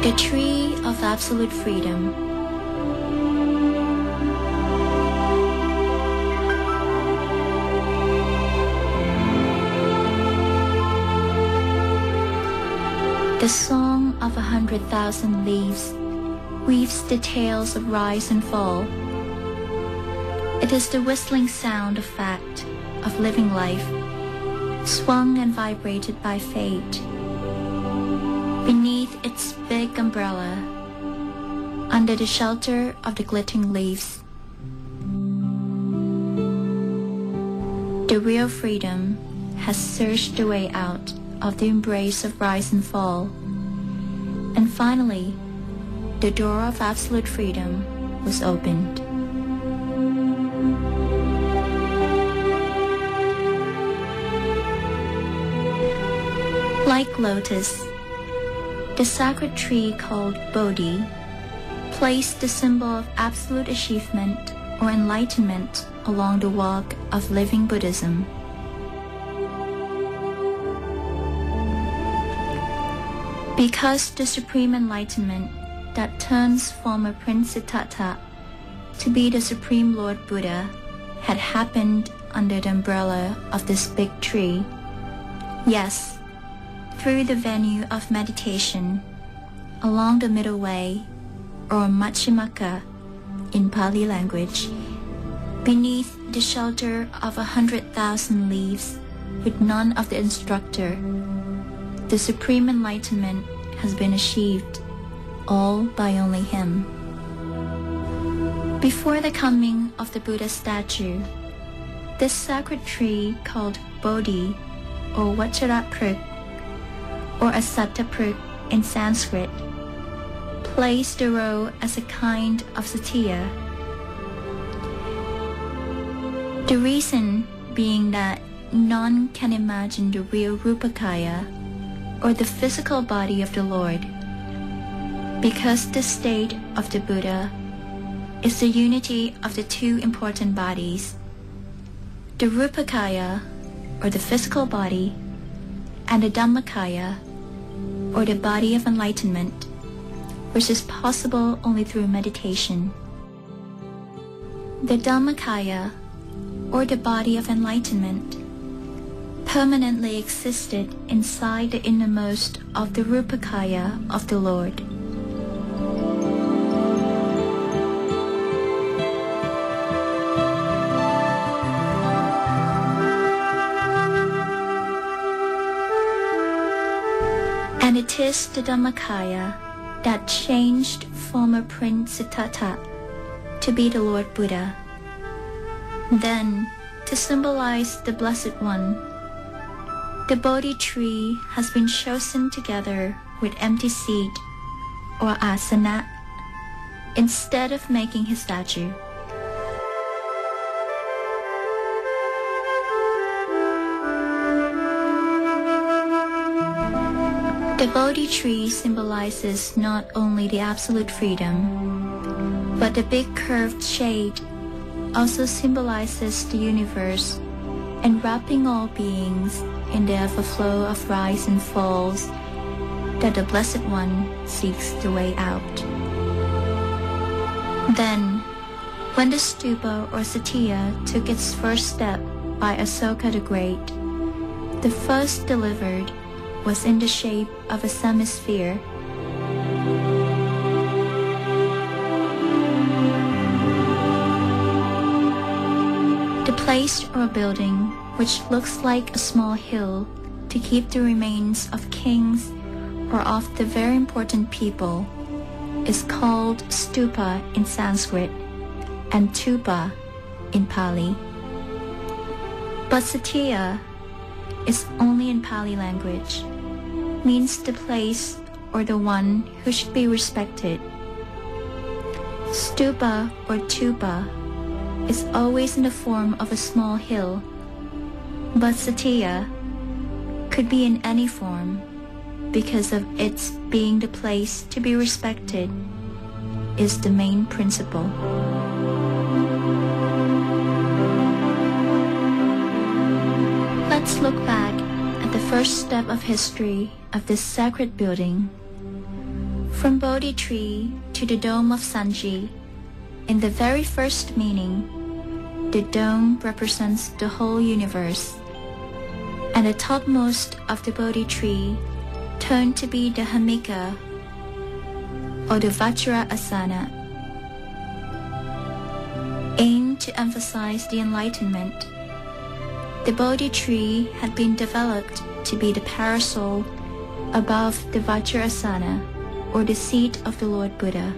The Tree of Absolute Freedom. The Song of 100,000 Leaves weaves the tales of rise and fall. It is the whistling sound of fact, of living life, swung and vibrated by fate. Beneath its big umbrella, under the shelter of the glittering leaves, the real freedom has searched the way out of the embrace of rise and fall, and finally, the door of absolute freedom was opened. Like lotus, the sacred tree called Bodhi placed the symbol of absolute achievement or enlightenment along the walk of living Buddhism. Because the supreme enlightenment that turns former Prince Siddhartha to be the Supreme Lord Buddha had happened under the umbrella of this big tree, yes, through the venue of meditation, along the middle way, or Majjhimaka in Pali language, beneath the shelter of 100,000 leaves with none of the instructor, the supreme enlightenment has been achieved, all by only him. Before the coming of the Buddha statue, this sacred tree called Bodhi, or Vajrapruksh, or Asattapruksh in Sanskrit, plays the role as a kind of satya. The reason being that none can imagine the real Rupakaya, or the physical body of the Lord, because the state of the Buddha is the unity of the two important bodies, the Rupakaya, or the physical body, and the Dhammakaya, or the body of enlightenment, which is possible only through meditation. The Dhammakaya, or the body of enlightenment, permanently existed inside the innermost of the Rupakaya of the Lord. And it is the Dhammakaya that changed former Prince Siddhartha to be the Lord Buddha. Then, to symbolize the Blessed One, the Bodhi tree has been chosen together with empty seat or asana instead of making his statue. The Bodhi tree symbolizes not only the absolute freedom, but the big curved shade also symbolizes the universe, enwrapping all beings in the ever-flow of rise and falls that the Blessed One seeks the way out. Then, when the stupa or satya took its first step by Asoka the Great, the first delivered was in the shape of a semisphere. The place or building which looks like a small hill to keep the remains of kings or of the very important people is called stupa in Sanskrit and tupa in Pali. But satya is only in Pali language, means the place or the one who should be respected. Stupa or tupa is always in the form of a small hill, but satya could be in any form because of its being the place to be respected is the main principle. Let's look back at the first step of history of this sacred building. From Bodhi tree to the dome of Sanji, in the very first meaning, the dome represents the whole universe, and the topmost of the Bodhi tree turned to be the Hamika, or the Vajra Asana, aimed to emphasize the enlightenment. The Bodhi tree had been developed to be the parasol above the Vajrasana, or the seat of the Lord Buddha.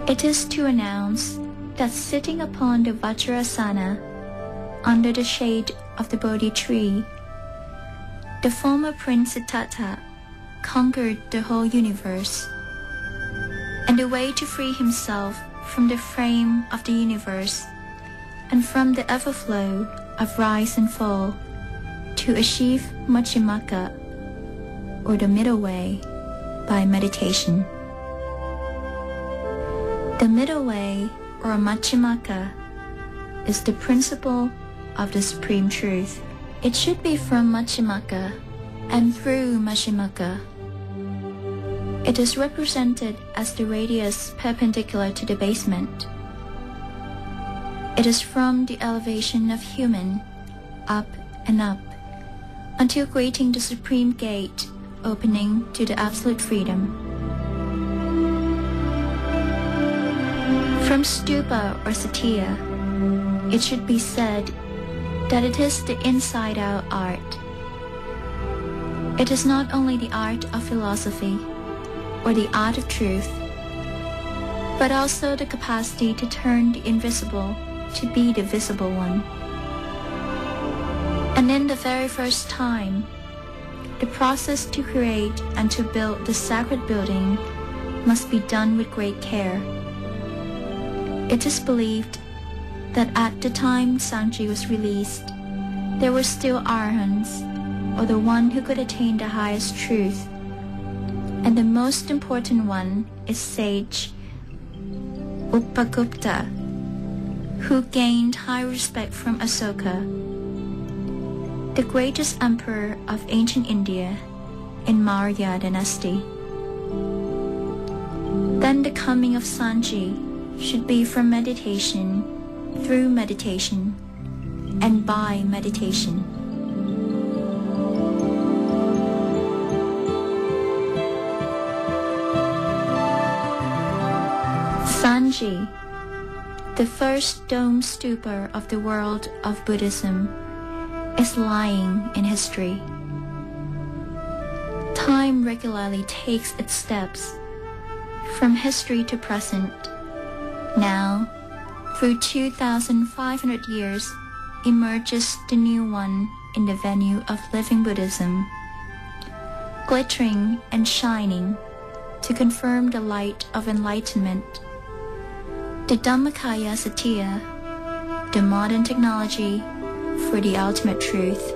It is to announce that sitting upon the Vajrasana, under the shade of the Bodhi tree, the former Prince Siddhartha conquered the whole universe, and the way to free himself from the frame of the universe and from the everflow of rise and fall to achieve Majjhimaka, or the middle way, by meditation. The middle way, or Majjhimaka, is the principle of the Supreme Truth. It should be from Majjhimaka and through Majjhimaka. It is represented as the radius perpendicular to the basement. It is from the elevation of human, up and up, until greeting the Supreme Gate opening to the absolute freedom. From stupa or satya, it should be said that it is the inside-out art. It is not only the art of philosophy or the art of truth, but also the capacity to turn the invisible to be the visible one. And in the very first time, the process to create and to build the sacred building must be done with great care. It is believed that at the time Sanji was released, there were still Arhants, or the one who could attain the highest truth. And the most important one is sage Upagupta, who gained high respect from Asoka, the greatest emperor of ancient India in Maurya dynasty. Then the coming of Sanji should be from meditation, through meditation, and by meditation. Sanji, the first dome stupa of the world of Buddhism, is lying in history. Time regularly takes its steps from history to present. Now, through 2,500 years, emerges the new one in the venue of living Buddhism, glittering and shining to confirm the light of enlightenment. The Dhammakaya Satya, the modern technology for the ultimate truth.